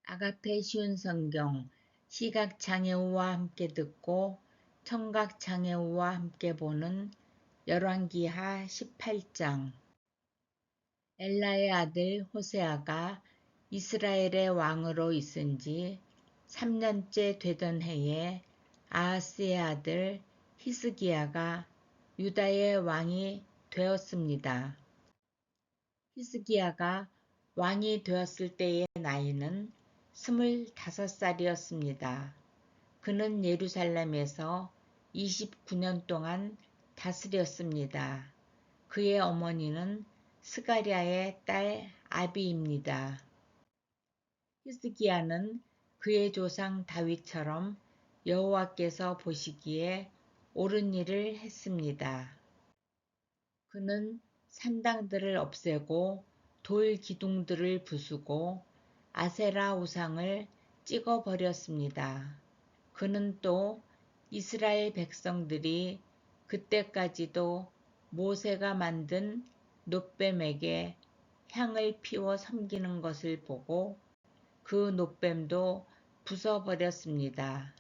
아가페 쉬운 성경, 시각장애우와 함께 듣고 청각장애우와 함께 보는 열왕기하 18장. 엘라의 아들 호세아가 이스라엘의 왕으로 있은 지 3년째 되던 해에 아하스의 아들 히스기야가 유다의 왕이 되었습니다. 히스기야가 왕이 되었을 때의 나이는 25살이었습니다. 그는 예루살렘에서 29년 동안 다스렸습니다. 그의 어머니는 스가랴의 딸 아비입니다. 히스기야는 그의 조상 다윗처럼 여호와께서 보시기에 옳은 일을 했습니다. 그는 산당들을 없애고 돌 기둥들을 부수고 아세라 우상을 찍어버렸습니다. 그는 또 이스라엘 백성들이 그때까지도 모세가 만든 놋뱀에게 향을 피워 섬기는 것을 보고 그 놋뱀도 부숴버렸습니다.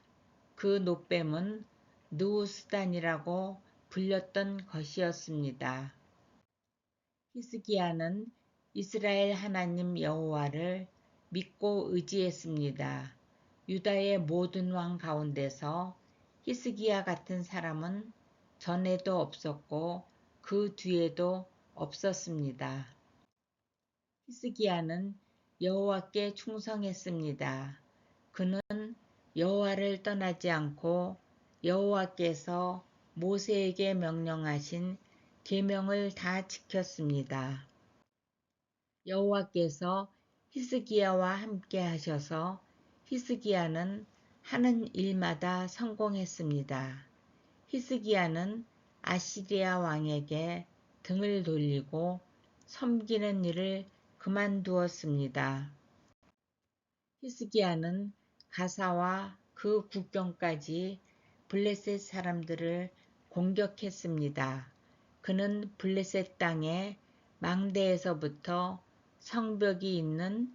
그 놋뱀은 느우스단이라고 불렸던 것이었습니다. 히스기야는 이스라엘 하나님 여호와를 믿고 의지했습니다. 유다의 모든 왕 가운데서 히스기야 같은 사람은 전에도 없었고 그 뒤에도 없었습니다. 히스기야는 여호와께 충성했습니다. 그는 여호와를 떠나지 않고 여호와께서 모세에게 명령하신 계명을 다 지켰습니다. 여호와께서 히스기야와 함께 하셔서 히스기야는 하는 일마다 성공했습니다. 히스기야는 아시리아 왕에게 등을 돌리고 섬기는 일을 그만두었습니다. 히스기야는 가사와 그 국경까지 블레셋 사람들을 공격했습니다. 그는 블레셋 땅의 망대에서부터 성벽이 있는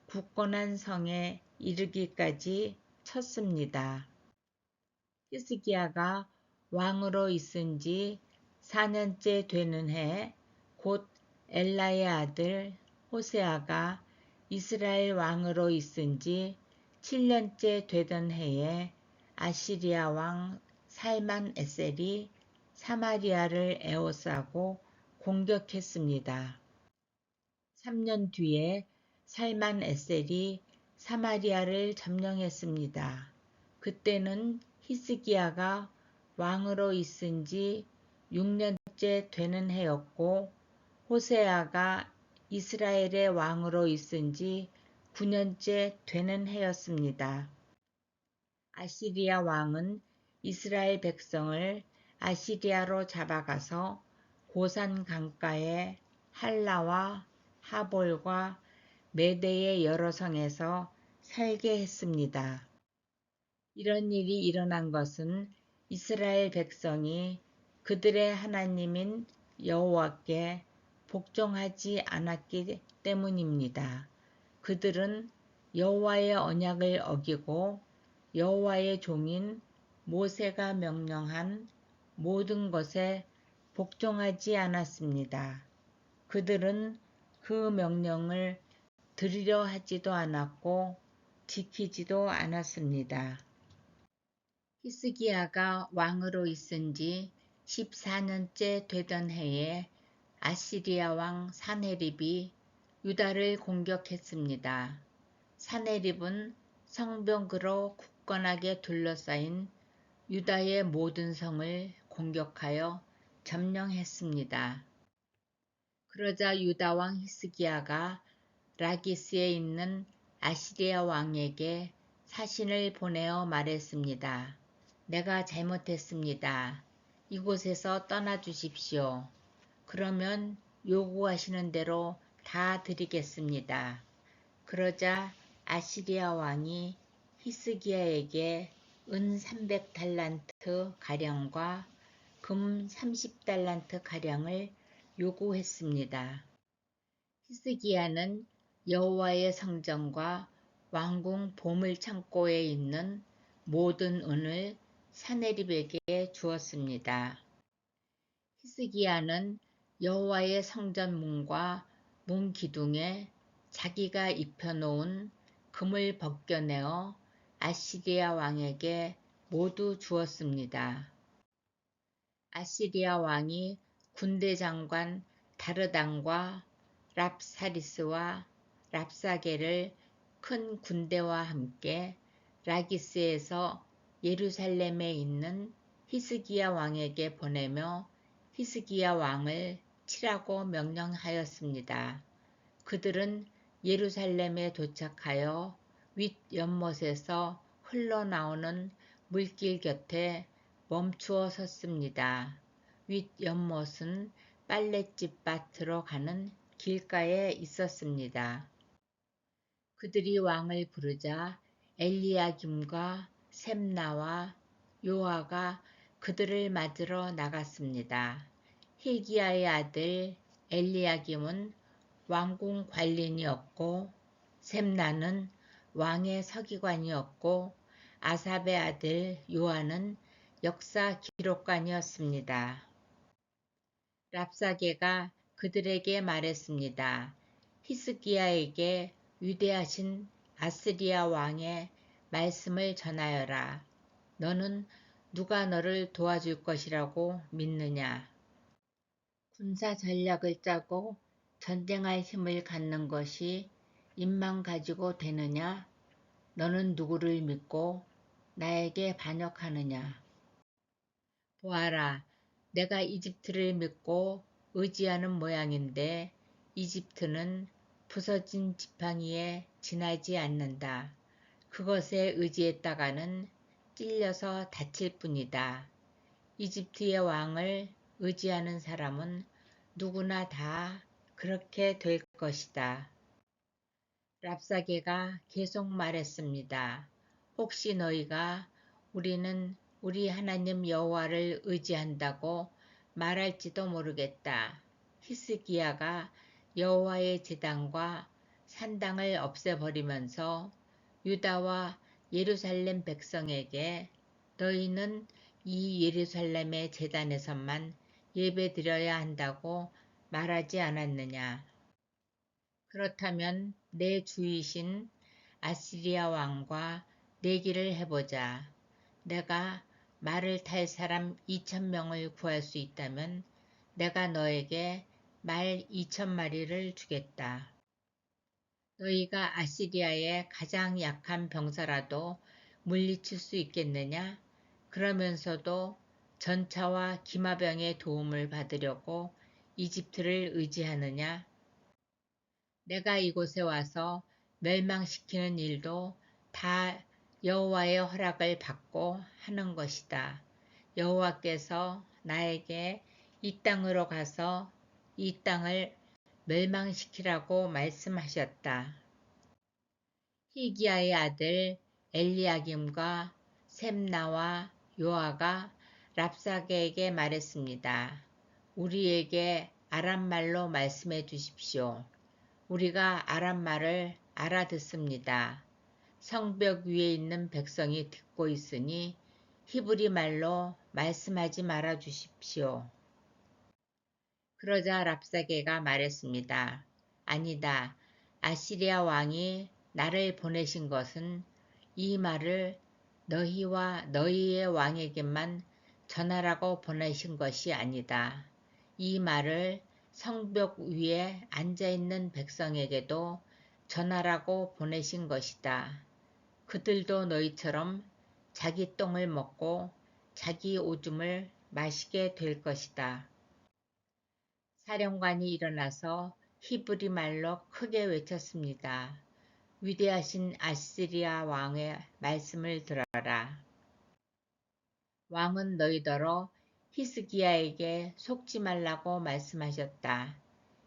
굳건한 성에 이르기까지 쳤습니다. 히스기야가 왕으로 있은 지 4년째 되는 해, 곧 엘라의 아들 호세아가 이스라엘 왕으로 있은 지 7년째 되던 해에 아시리아 왕 살만 에셀이 사마리아를 에워싸고 공격했습니다. 3년 뒤에 살만 에셀이 사마리아를 점령했습니다. 그때는 히스기야가 왕으로 있은 지 6년째 되는 해였고 호세아가 이스라엘의 왕으로 있은 지 9년째 되는 해였습니다. 아시리아 왕은 이스라엘 백성을 아시리아로 잡아가서 고산 강가의 할라와 하볼과 메대의 여러 성에서 살게 했습니다. 이런 일이 일어난 것은 이스라엘 백성이 그들의 하나님인 여호와께 복종하지 않았기 때문입니다. 그들은 여호와의 언약을 어기고 여호와의 종인 모세가 명령한 모든 것에 복종하지 않았습니다. 그들은 그 명령을 들으려 하지도 않았고 지키지도 않았습니다. 히스기야가 왕으로 있은 지 14년째 되던 해에 아시리아 왕 사네립이 유다를 공격했습니다. 사네립은 성벽으로 굳건하게 둘러싸인 유다의 모든 성을 공격하여 점령했습니다. 그러자 유다 왕 히스기야가 라기스에 있는 아시리아 왕에게 사신을 보내어 말했습니다. 내가 잘못했습니다. 이곳에서 떠나 주십시오. 그러면 요구하시는 대로 다 드리겠습니다. 그러자 아시리아 왕이 히스기야에게 은 300달란트 가량과 금 30달란트 가량을 요구했습니다. 히스기야는 여호와의 성전과 왕궁 보물창고에 있는 모든 은을 사내립에게 주었습니다. 히스기야는 여호와의 성전 문과 문 기둥에 자기가 입혀놓은 금을 벗겨내어 아시리아 왕에게 모두 주었습니다. 아시리아 왕이 군대 장관 다르단과 랍사리스와 랍사게를 큰 군대와 함께 라기스에서 예루살렘에 있는 히스기야 왕에게 보내며 히스기야 왕을 치라고 명령하였습니다. 그들은 예루살렘에 도착하여 윗연못에서 흘러나오는 물길 곁에 멈추어 섰습니다. 윗연못은 빨랫집 밭으로 가는 길가에 있었습니다. 그들이 왕을 부르자 엘리야김과 셈나와 요아가 그들을 맞으러 나갔습니다. hil기야의 아들 엘리야김은 왕궁 관리인이었고 셈나는 왕의 서기관이었고 아삽의 아들 요아는 역사 기록관이었습니다. 랍사게가 그들에게 말했습니다. 히스기야에게 위대하신 아스리야 왕의 말씀을 전하여라. 너는 누가 너를 도와줄 것이라고 믿느냐? 군사 전략을 짜고 전쟁할 힘을 갖는 것이 입만 가지고 되느냐? 너는 누구를 믿고 나에게 반역하느냐? 보아라, 내가 이집트를 믿고 의지하는 모양인데 이집트는 부서진 지팡이에 지나지 않는다. 그것에 의지했다가는 찔려서 다칠 뿐이다. 이집트의 왕을 의지하는 사람은 누구나 다 그렇게 될 것이다. 랍사게가 계속 말했습니다. 혹시 너희가 우리는 우리 하나님 여호와를 의지한다고 말할지도 모르겠다. 히스기야가 여호와의 제단과 산당을 없애버리면서 유다와 예루살렘 백성에게 너희는 이 예루살렘의 제단에서만 예배드려야 한다고 말하지 않았느냐. 그렇다면 내 주이신 아시리아 왕과 내기를 해보자. 내가 말을 탈 사람 2,000명을 구할 수 있다면 내가 너에게 말 2,000마리를 주겠다. 너희가 아시리아의 가장 약한 병사라도 물리칠 수 있겠느냐? 그러면서도 전차와 기마병의 도움을 받으려고 이집트를 의지하느냐? 내가 이곳에 와서 멸망시키는 일도 다 여호와의 허락을 받고 하는 것이다. 여호와께서 나에게 이 땅으로 가서 이 땅을 멸망시키라고 말씀하셨다. hil기야의 아들 엘리야김과 셈나와 요아가 랍사게에게 말했습니다. 우리에게 아람말로 말씀해 주십시오. 우리가 아람말을 알아듣습니다. 성벽 위에 있는 백성이 듣고 있으니 히브리 말로 말씀하지 말아 주십시오. 그러자 랍사게가 말했습니다. 아니다. 아시리아 왕이 나를 보내신 것은 이 말을 너희와 너희의 왕에게만 전하라고 보내신 것이 아니다. 이 말을 성벽 위에 앉아있는 백성에게도 전하라고 보내신 것이다. 그들도 너희처럼 자기 똥을 먹고 자기 오줌을 마시게 될 것이다. 사령관이 일어나서 히브리 말로 크게 외쳤습니다. 위대하신 아시리아 왕의 말씀을 들어라. 왕은 너희더러 히스기야에게 속지 말라고 말씀하셨다.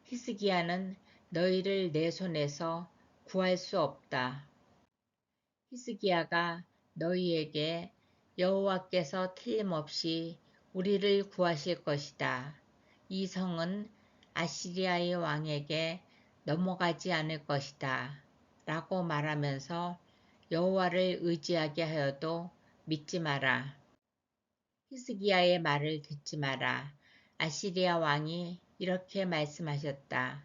히스기야는 너희를 내 손에서 구할 수 없다. 히스기야가 너희에게 여호와께서 틀림없이 우리를 구하실 것이다. 이 성은 아시리아의 왕에게 넘어가지 않을 것이다. 라고 말하면서 여호와를 의지하게 하여도 믿지 마라. 히스기야의 말을 듣지 마라. 아시리아 왕이 이렇게 말씀하셨다.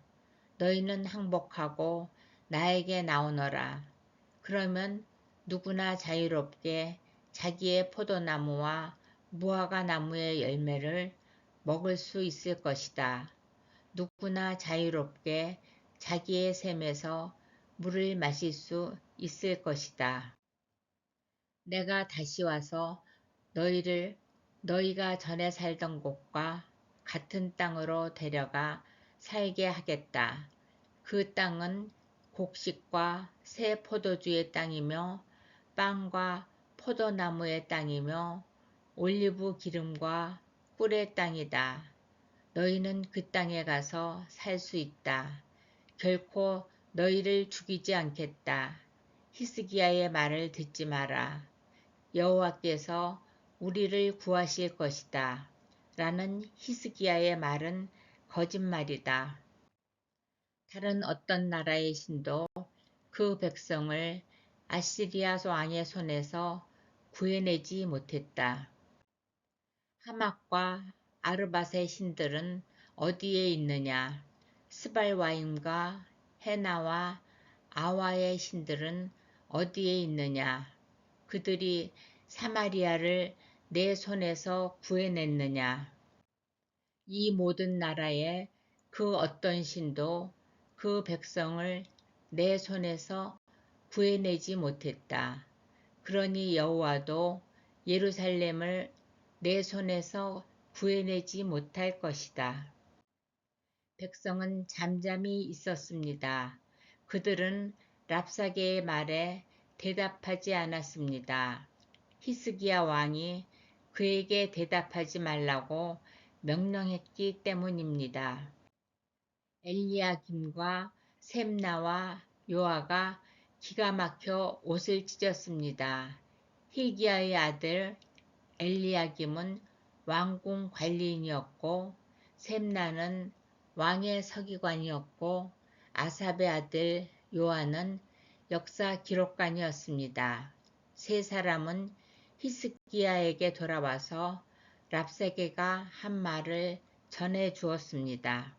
너희는 항복하고 나에게 나오너라. 그러면 누구나 자유롭게 자기의 포도나무와 무화과 나무의 열매를 먹을 수 있을 것이다. 누구나 자유롭게 자기의 샘에서 물을 마실 수 있을 것이다. 내가 다시 와서 너희를 너희가 전에 살던 곳과 같은 땅으로 데려가 살게 하겠다. 그 땅은 곡식과 새 포도주의 땅이며 빵과 포도나무의 땅이며 올리브 기름과 꿀의 땅이다. 너희는 그 땅에 가서 살 수 있다. 결코 너희를 죽이지 않겠다. 히스기야의 말을 듣지 마라. 여호와께서 우리를 구하실 것이다. 라는 히스기야의 말은 거짓말이다. 다른 어떤 나라의 신도 그 백성을 아시리아 왕의 손에서 구해내지 못했다. 하맛과 아르밧의 신들은 어디에 있느냐? 스발와임과 헤나와 아와의 신들은 어디에 있느냐? 그들이 사마리아를 내 손에서 구해냈느냐? 이 모든 나라의 그 어떤 신도 그 백성을 내 손에서 구해내지 못했다. 그러니 여호와도 예루살렘을 내 손에서 구해내지 못할 것이다. 백성은 잠잠히 있었습니다. 그들은 랍사게의 말에 대답하지 않았습니다. 히스기야 왕이 그에게 대답하지 말라고 명령했기 때문입니다. 엘리야김과 셈나와 요아가 기가 막혀 옷을 찢었습니다. hil기야의 아들 엘리야김은 왕궁 관리인이었고 셈나는 왕의 서기관이었고 아삽의 아들 요아는 역사 기록관이었습니다. 세 사람은 히스기야에게 돌아와서 랍사게가 한 말을 전해 주었습니다.